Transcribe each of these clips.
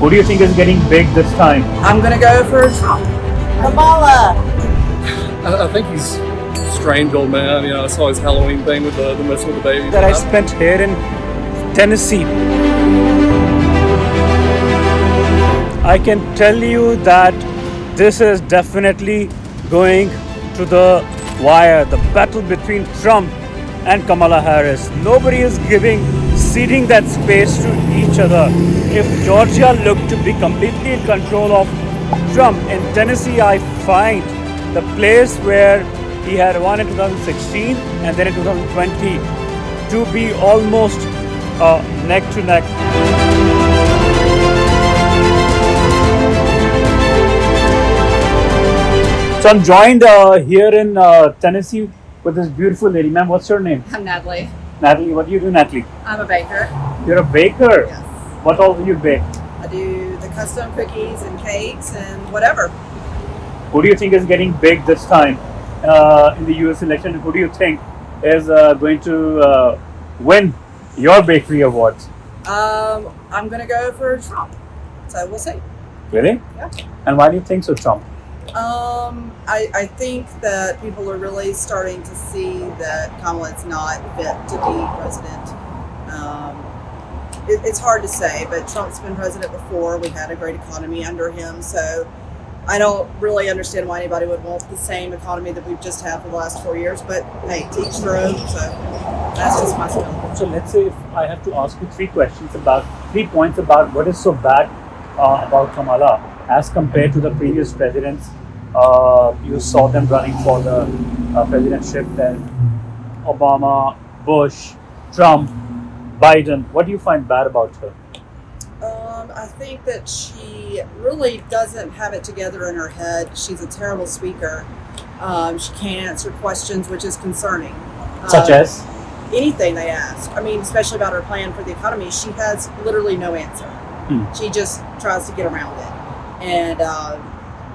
Who do you think is getting big this time? I'm gonna go for Trump. Kamala. I think he's a strange old man. I saw his Halloween thing with the messing with the baby. That I spent here in Tennessee. I can tell you that this is definitely going to the wire. The battle between Trump and Kamala Harris. Nobody is ceding that space to each other. If Georgia looked to be completely in control of Trump, in Tennessee I find the place where he had won in 2016 and then in 2020 to be almost neck to neck. So I'm joined here in Tennessee with this beautiful lady. Ma'am, what's your name? I'm Natalie. Natalie, what do you do, Natalie? I'm a baker. You're a baker? Yes. What all do you bake? I do the custom cookies and cakes and whatever. Who do you think is getting big this time in the US election? Who do you think is going to win your bakery awards? I'm gonna go for Trump. So we'll see. Really? Yeah. And why do you think so, Trump? I think that people are really starting to see that Kamala's not fit to be president. It's hard to say, but Trump's been president before. We had a great economy under him, so I don't really understand why anybody would want the same economy that we've just had for the last 4 years. But hey, to each their own. So that's just my spin. So let's say if I have to ask you 3 points about what is so bad about Kamala as compared to the previous presidents. You saw them running for the presidentship, then Obama, Bush, Trump, Biden. What do you find bad about her? I think that she really doesn't have it together in her head. She's a terrible speaker. She can't answer questions, which is concerning. Such as? Anything they ask. I mean, especially about her plan for the economy, she has literally no answer. She just tries to get around it.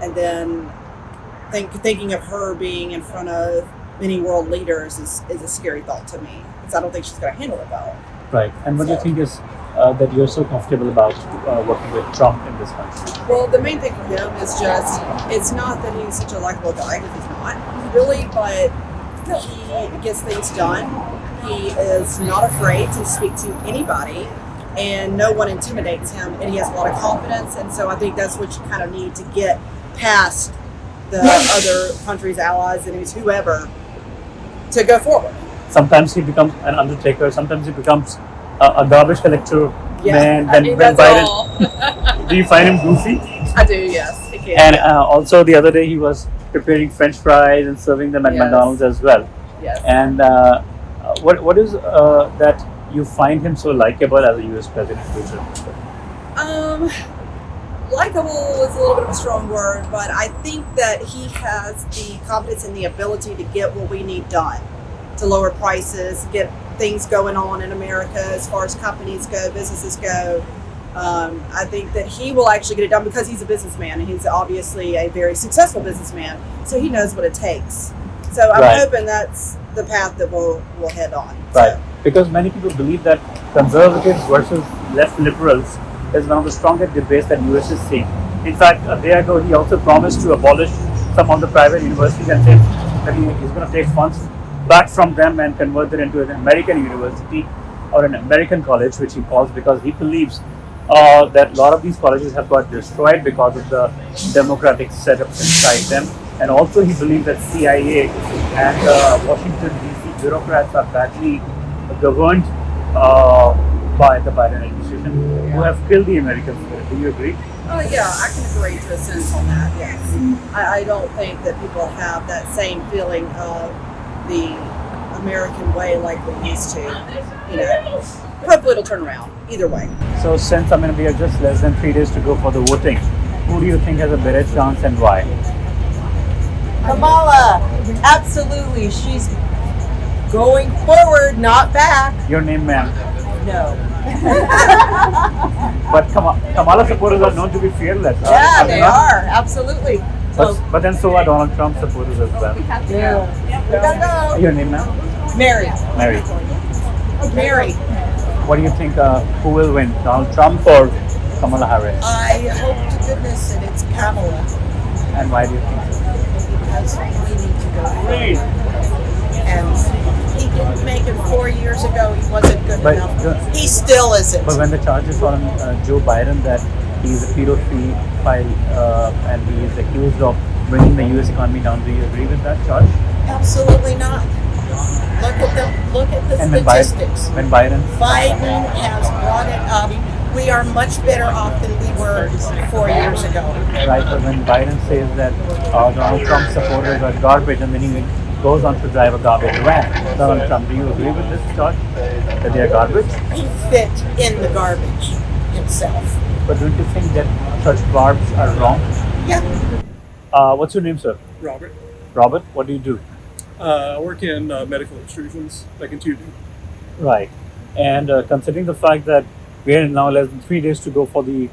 And then thinking of her being in front of many world leaders is a scary thought to me, because I don't think she's going to handle it well. Right. And what do you think is that you're so comfortable about working with Trump in this country? Well, the main thing for him is just, it's not that he's such a likable guy, because he's not, really, but he gets things done. He is not afraid to speak to anybody, and no one intimidates him, and he has a lot of confidence, and so I think that's what you kind of need to get past the other countries, allies, enemies, whoever, to go forward. Sometimes he becomes an undertaker, sometimes he becomes a garbage collector man. I mean, when that's Biden, all. do you find him goofy? I do, yes. He can. And also the other day he was preparing French fries and serving them at Yes. McDonald's as well. Yes. And what is that you find him so likable as a US president? Likeable is a little bit of a strong word, but I think that he has the confidence and the ability to get what we need done, to lower prices, get things going on in America as far as companies go, businesses go. I think that he will actually get it done because he's a businessman, and he's obviously a very successful businessman, so he knows what it takes. So I'm Right. hoping that's the path that we'll head on. Right. So, Because many people believe that conservatives versus left liberals is one of the strongest debates that US is seeing. In fact, a day ago he also promised to abolish some of the private universities and said that he's going to take funds back from them and convert it into an American university or an American college, which he calls, because he believes that a lot of these colleges have got destroyed because of the democratic setups inside them. And also he believes that CIA and Washington DC bureaucrats are badly governed by the Biden administration, who have killed the American spirit. Do you agree? yeah, I can agree to a sense on that, yes. I don't think that people have that same feeling of the American way like we used to. Hopefully it'll turn around, either way. So since we are just less than 3 days to go for the voting, who do you think has a better chance and why? Kamala. Absolutely. She's going forward, not back. Your name, ma'am. No. But Kamala supporters are known to be fearless. Yeah, they they not? are. Absolutely. So, But then so are Donald Trump supporters as well. yeah. We gotta Your name, ma'am? go. Mary. Mary. Mary. What do you think? Who will win, Donald Trump or Kamala Harris? I hope to goodness that it's Kamala, And why do you think so? because we need to go forward. And he didn't make it 4 years ago. He wasn't good But enough. the- He still isn't. But when the charges on Joe Biden that he's a pedophile and he is accused of bringing the U.S. economy down, do you agree with that charge? Absolutely not. Look at the And statistics. when Biden Biden has brought it up. We are much better off than we were 4 years ago. right, but when Biden says that Donald Trump supporters are garbage, and then he goes on to drive a garbage van, Donald Trump, do you agree with this charge that they are garbage? He fit in the garbage himself. But don't you think that such barbs are wrong? Yeah. What's your name, sir? Robert. Robert. What do you do? I work in medical extrusions, making tubing. Right. And considering the fact that we are now less than 3 days to go for the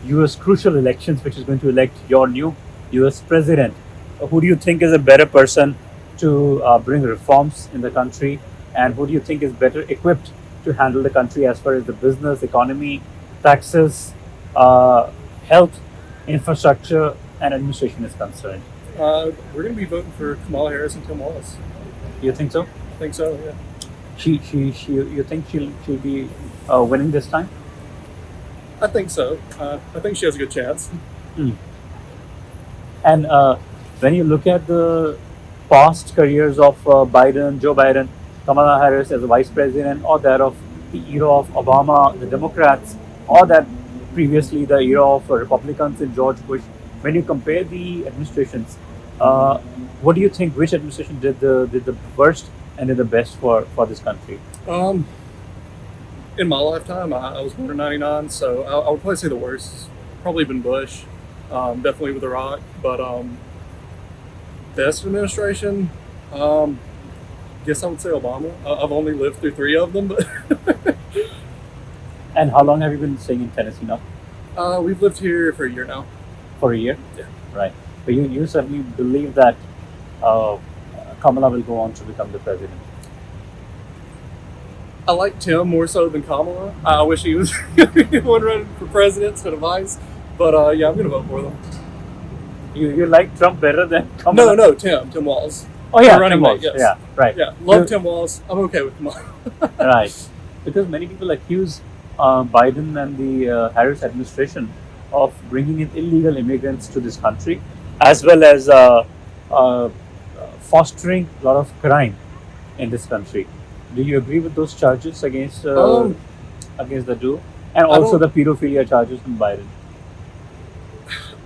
U.S. crucial elections, which is going to elect your new U.S. president, who do you think is a better person to bring reforms in the country, and who do you think is better equipped to handle the country as far as the business, economy, taxes, health, infrastructure, and administration is concerned? We're going to be voting for Kamala Harris and Tim Walz. You think so? I think so, yeah. You think she'll be winning this time? I think so. I think she has a good chance. And when you look at the past careers of Joe Biden, Kamala Harris as a vice president, or that of the era of Obama, the Democrats, or that previously the era of Republicans in George Bush, when you compare the administrations, what do you think? Which administration did the worst and did the best for this country? In my lifetime, I was born in '99, so I would probably say the worst has probably been Bush, definitely with Iraq. But best administration, guess I would say Obama. I've only lived through 3 of them, but And how long have you been staying in Tennessee now? we've lived here for a year now. For a year? Yeah. Right. But you certainly believe that Kamala will go on to become the president. I like Tim more so than Kamala. I wish he was the one running for president instead of vice. But yeah, I'm going to vote for them. You like Trump better than Kamala? No, Tim Walz. Oh yeah, The running Tim mate, Walz. yes. Yeah, right. Yeah, love You- Tim Walz. I'm okay with Kamala. Right. Because many people accuse Biden and the Harris administration of bringing in illegal immigrants to this country, as well as fostering a lot of crime in this country. Do you agree with those charges against the duo, and I also don't- the pedophilia charges from Biden?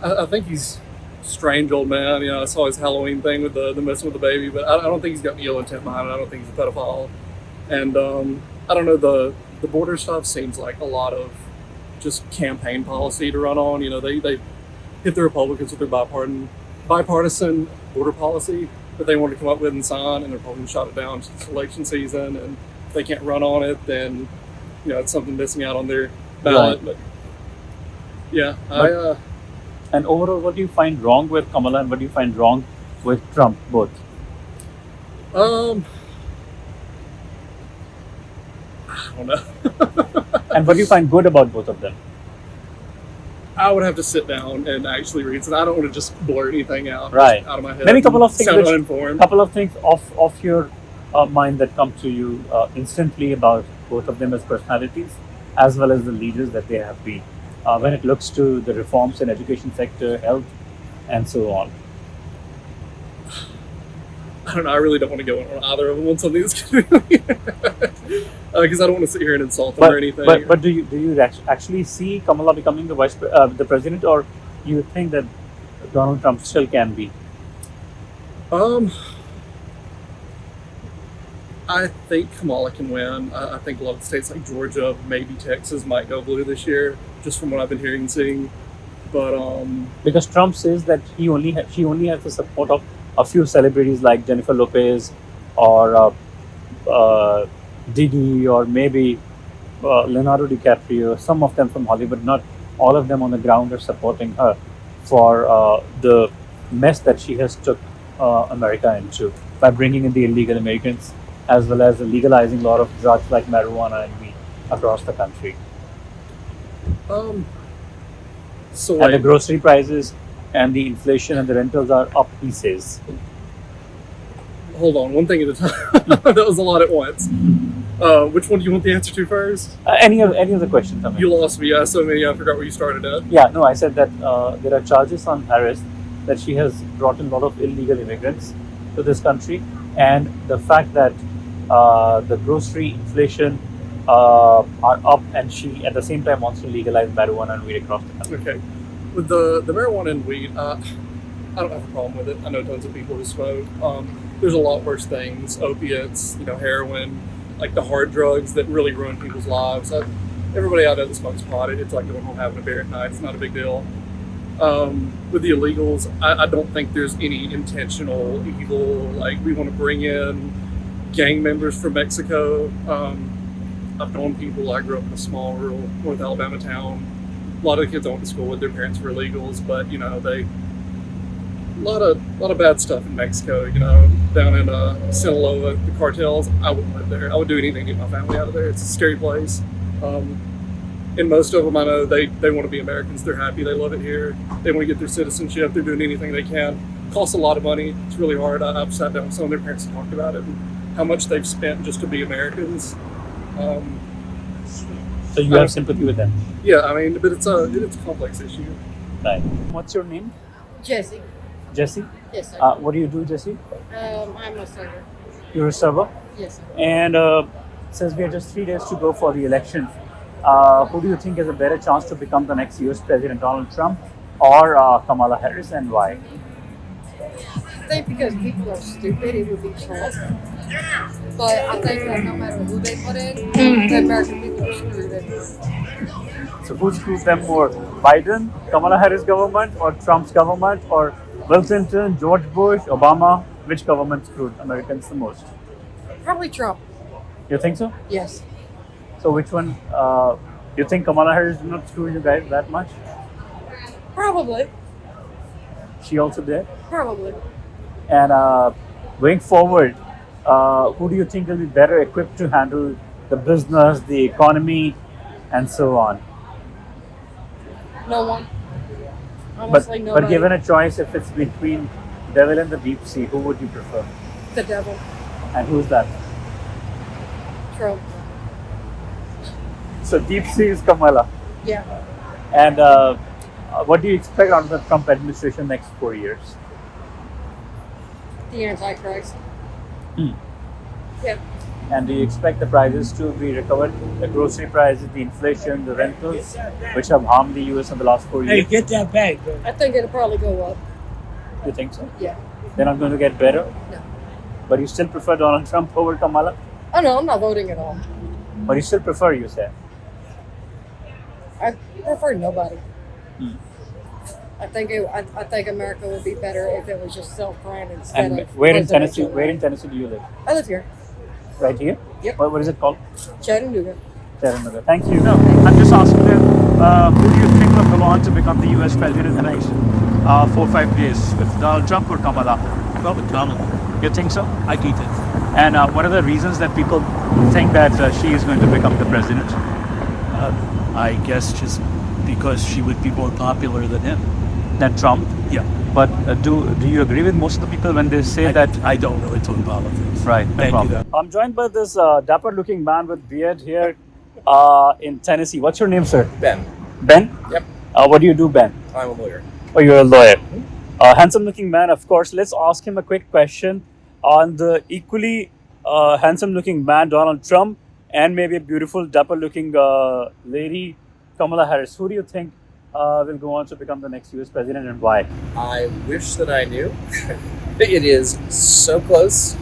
I think he's a strange old man. You know, I saw his Halloween thing with the messing with the baby, but I don't think he's got any ill intent behind it. I don't think he's a pedophile. And I don't know, the border stuff seems like a lot of just campaign policy to run on. You know, they hit the Republicans with their bipartisan border policy that they wanted to come up with and sign, and the Republicans shot it down. It's election season, and if they can't run on it, then you know it's something missing out on their ballot. Right. But yeah, And overall, what do you find wrong with Kamala, and what do you find wrong with Trump, both? I don't know. And what do you find good about both of them? I would have to sit down and actually read, so I don't want to just blurt anything out Right. out of my head. Maybe a couple of things Sound which- uninformed. Couple of things off your mind that come to you instantly about both of them as personalities, as well as the leaders that they have been, when it looks to the reforms in education sector, health, and so on. I don't know. I really don't want to go on either of them on something that's because I don't want to sit here and insult them or anything. But do you actually see Kamala becoming the president, or you think that Donald Trump still can be? I think Kamala can win. I think a lot of states like Georgia, maybe Texas, might go blue this year, just from what I've been hearing and seeing. But Because Trump says that she only has the support of a few celebrities like Jennifer Lopez or Didi, or maybe Leonardo DiCaprio, some of them from Hollywood. Not all of them on the ground are supporting her for the mess that she has took America into by bringing in the illegal immigrants, as well as legalizing a lot of drugs like marijuana and weed across the country. So And the wait, grocery prices and the inflation and the rentals are up, he says. hold on, one thing at a time. That was a lot at once. Which one do you want the answer to first? Any of the questions? I mean. You lost me. I so many. I forgot where you started at. Yeah, no, I said that there are charges on Harris that she has brought in a lot of illegal immigrants to this country, and the fact that the grocery inflation are up, and she at the same time wants to legalize marijuana and weed across the country. Okay. With the marijuana and weed, I don't have a problem with it. I know tons of people who smoke. There's a lot worse things: opiates, heroin, like the hard drugs that really ruin people's lives. Everybody I know that smokes pot, it's like going home having a beer at night. It's not a big deal. With the illegals, I don't think there's any intentional evil. Like we want to bring in gang members from Mexico. I've known people. I grew up in a small rural North Alabama town. A lot of the kids I went to school with, their parents were illegals, but they a lot of bad stuff in Mexico. Down in Sinaloa, the cartels. I wouldn't live there. I would do anything to get my family out of there. It's a scary place. And most of them, I know they want to be Americans. They're happy. They love it here. They want to get their citizenship. They're doing anything they can. It costs a lot of money. It's really hard. I've sat down with some of their parents and talked about it and how much they've spent just to be Americans. So you have sympathy with them, Yeah, but it's a complex issue. right? What's your name? Jesse. Jesse. Yes, sir. What do you do, Jesse? I'm a server. You're a server. Yes, sir. And since we are just 3 days to go for the election, who do you think has a better chance to become the next US President, Donald Trump or Kamala Harris, and why? I think because people are stupid, it would be Trump. But I think that no matter who they put in, the American people are screwed anyway. So who screws them more? Biden, Kamala Harris government, or Trump's government, or Bill Clinton, George Bush, Obama? Which government screwed Americans the most? Probably Trump. You think so? Yes. So which one? You think Kamala Harris did not screw you guys that much? Probably. She also did. Probably. And going forward, who do you think will be better equipped to handle the business, the economy, and so on? No one. But, Honestly, nobody. but given a choice, if it's between devil and the deep sea, who would you prefer? The devil. And who's that? Trump. So deep sea is Kamala. Yeah. And what do you expect out of the Trump administration next 4 years? The Antichrist. Hmm. Yeah. And do you expect the prices to be recovered? The grocery prices, the inflation, the rentals, which have harmed the US in the last 4 Hey, years? get that bag, bro. I think it'll probably go up. You think so? Yeah. They're not going to get better? No. But you still prefer Donald Trump over Kamala? Oh no, I'm not voting at all. But you still prefer, you say? I prefer nobody. Hmm. I think America would be better if it was just self-run instead And of where in presidential. Tennessee? Where in Tennessee do you live? I live here. Right here? Yep. What is it called? Chattanooga. Chattanooga. Thank you. No, I'm just asking them, who do you think will go on to become the US president in the next 4 or 5 days? With Donald Trump or Kamala? Probably Kamala. You think so? I get it. And what are the reasons that people think that she is going to become the president? I guess just because she would be more popular than him. Than Trump? Yeah. But do you agree with most of the people when they say that? I don't really talk politics. Right, no Thank problem. you. I'm joined by this dapper-looking man with beard here in Tennessee. What's your name, sir? Ben. Ben? Yep. What do you do, Ben? I'm a lawyer. Oh, you're a lawyer. Handsome-looking man, of course. Let's ask him a quick question on the equally handsome-looking man, Donald Trump, and maybe a beautiful, dapper-looking lady, Kamala Harris. Who do you think will go on to become the next US president, and why? I wish that I knew. It is so close.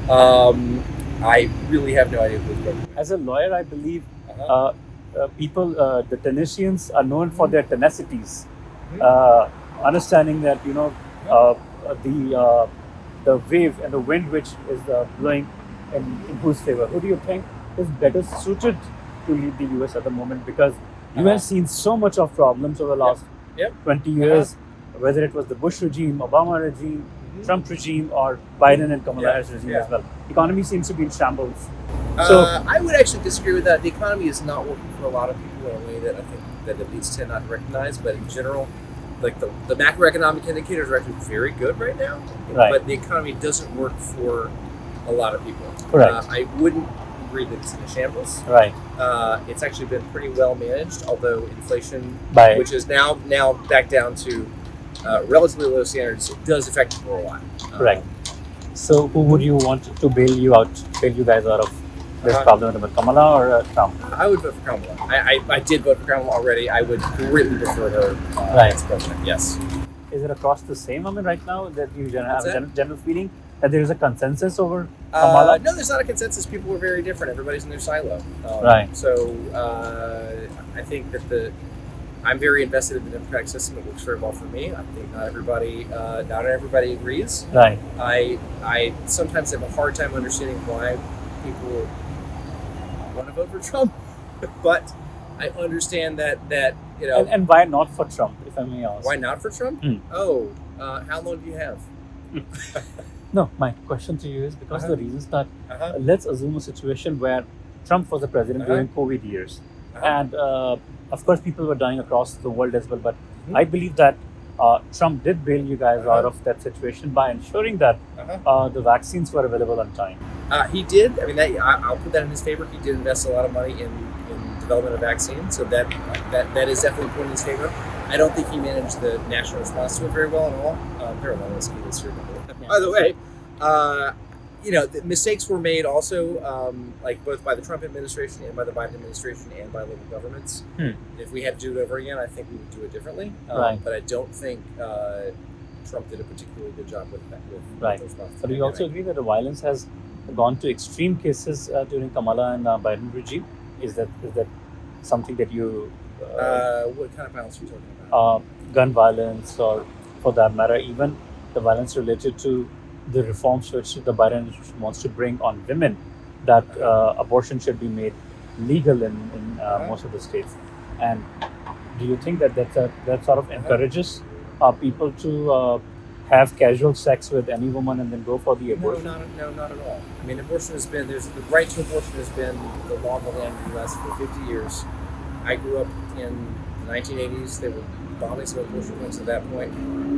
I really have no idea who's going to. As a lawyer, I believe people, the Tennesseans, are known for their tenacities. Understanding that the wave and the wind which is blowing in whose favor. Who do you think is better suited to lead the US at the moment? Because you have seen so much of problems over the last 20 years, whether it was the Bush regime, Obama regime, Trump regime, or Biden and Kamala Harris regime as well. Economy seems to be in shambles. I would actually disagree with that. The economy is not working for a lot of people in a way that I think that at least tend not to recognize. But in general, like the macroeconomic indicators are actually very good right now. Right. But the economy doesn't work for a lot of people. Correct. I wouldn't agree that it's in a shambles. Right. It's actually been pretty well managed, although inflation, By- which is now back down to relatively low standards, does affect people a lot. Correct. So who would you want to bail you guys out of this problem with Kamala or Trump? I would vote for Kamala. I did vote for Kamala already. I would greatly prefer her Right. as president. Yes. Is it across the same? I mean, right now that you have What's a that? general feeling that there is a consensus over Kamala? No, there's not a consensus. People were very different. Everybody's in their silo. Right. So I think that I'm very invested in the democratic system. It works very well for me. I think not everybody agrees. Right. I sometimes have a hard time understanding why people want to vote for Trump, but I understand that you know. And why not for Trump, if I may ask? Why not for Trump? Hmm. Oh, how long do you have? No, my question to you is because the reasons that let's assume a situation where Trump was the president during COVID years, and of course people were dying across the world as well. But I believe that Trump did bail you guys out of that situation by ensuring that the vaccines were available on time. He did. I mean, I'll put that in his favor. He did invest a lot of money in development of vaccines, so that is definitely put in his favor. I don't think he managed the national response to it very well at all. Very well, let's hear about it. By the way, you know, the mistakes were made also, like both by the Trump administration and by the Biden administration and by local governments. If we had to do it over again, I think we would do it differently. Right. But I don't think Trump did a particularly good job with that. Right. But do you also agree that the violence has gone to extreme cases during Kamala and Biden regime? Is that something that you? What kind of violence are you talking about? Gun violence, or for that matter, even the violence related to the reforms which the Biden administration wants to bring on women, that abortion should be made legal in most of the states. And do you think that that sort of encourages people to have casual sex with any woman and then go for the abortion? No, not at all. I mean, abortion has been, the right to abortion has been the law of the land in the U.S. for 50 years. I grew up in the 1980s. There were bombings of abortion clinics at that point.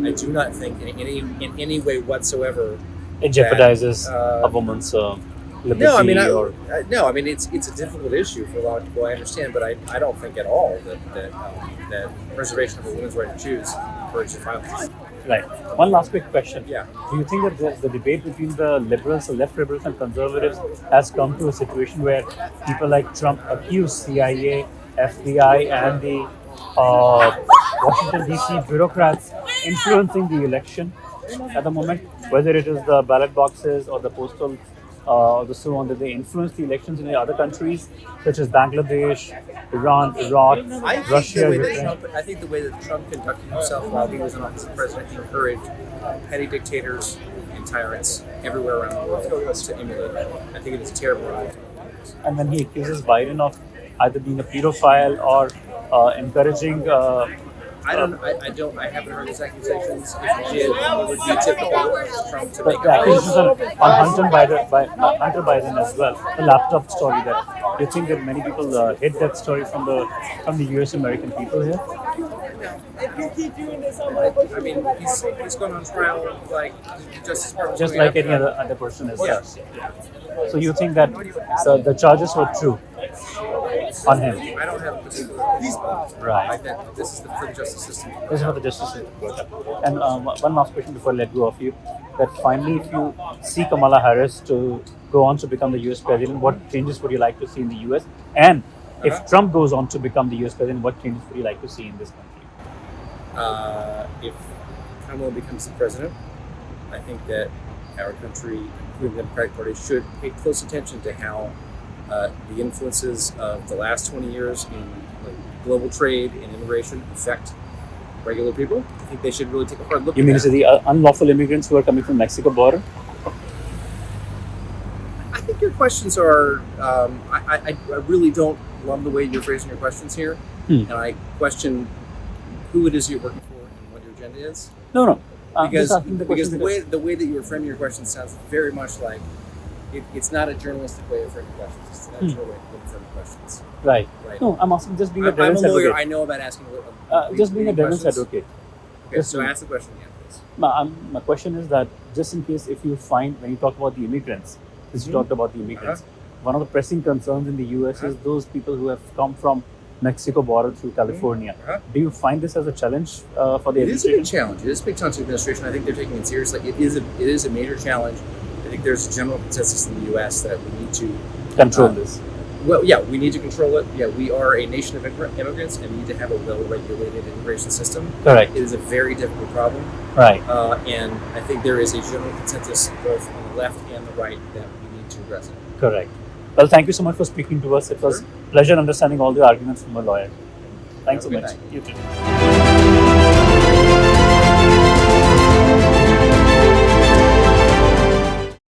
I do not think in any way whatsoever It jeopardizes a woman's liberty. No, I mean, or no, I mean it's a difficult issue for a lot of people. I understand, but I don't think at all that preservation of a woman's right to choose encourages violence. right. One last quick question. Yeah. Do you think that the debate between the liberals, the left liberals, and conservatives has come to a situation where people like Trump accuse CIA, FBI, and the Washington DC bureaucrats influencing the election at the moment, whether it is the ballot boxes or the postal the so on, that they influence the elections in other countries such as Bangladesh, Iran, Iraq, Russia, Ukraine? I think the way that Trump conducted himself while he was in office as president, he encouraged petty dictators and tyrants everywhere around the world to emulate that. I think it is a terrible idea. And then he accuses Biden of either being a pedophile or encouraging. I haven't heard his accusations. If he did, it would be typical of Trump to make The accusations on Hunter Biden as well. The laptop story that you think that many people hid that story from the U.S. American people here. I mean, he's gone on trial like Just like any other person is. Yes. So you think that the charges were true on him? I don't have a particular Right. like that. This is for the justice system. This is for the justice system. And one last question before I let go of you. That finally, if you see Kamala Harris to go on to become the U.S. president, what changes would you like to see in the U.S.? And if Trump goes on to become the U.S. president, what changes would you like to see in this country? If Kamala becomes the president, I think that our country, including the Democratic Party, should pay close attention to how the influences of the last 20 years in global trade and immigration affect regular people. I think they should really take a hard look You at mean that. to the unlawful immigrants who are coming from Mexico border? I think your questions are, I really don't love the way you're phrasing your questions here. And I question who it is you're working for and what your agenda is. No. Because just asking the because question the way that you were framing your question sounds very much like it's not a journalistic way of framing questions. It's a natural way of framing questions. Right. Right. No, I'm asking just being a I'm a devil's lawyer. advocate. I know about asking. Just being a leading devil's questions. advocate. Okay, Just so being- ask the question again, please. My question is that just in case if you find when you talk about the immigrants, since you talked about the immigrants, one of the pressing concerns in the US is those people who have come from Mexico border through California. Do you find this as a challenge for the It is a administration? big challenge. It is a big challenge to the administration. I think they're taking it seriously. It is a major challenge. I think there's a general consensus in the U.S. that we need to Control this. Well, yeah, we need to control it. Yeah, we are a nation of immigrants, and we need to have a well-regulated immigration system. Correct. It is a very difficult problem, Right. and I think there is a general consensus both on the left and the right that we need to address it. Correct. Well, thank you so much for speaking to us. It was Sure. pleasure understanding all the arguments from a lawyer. Thanks so Have a much. good You too.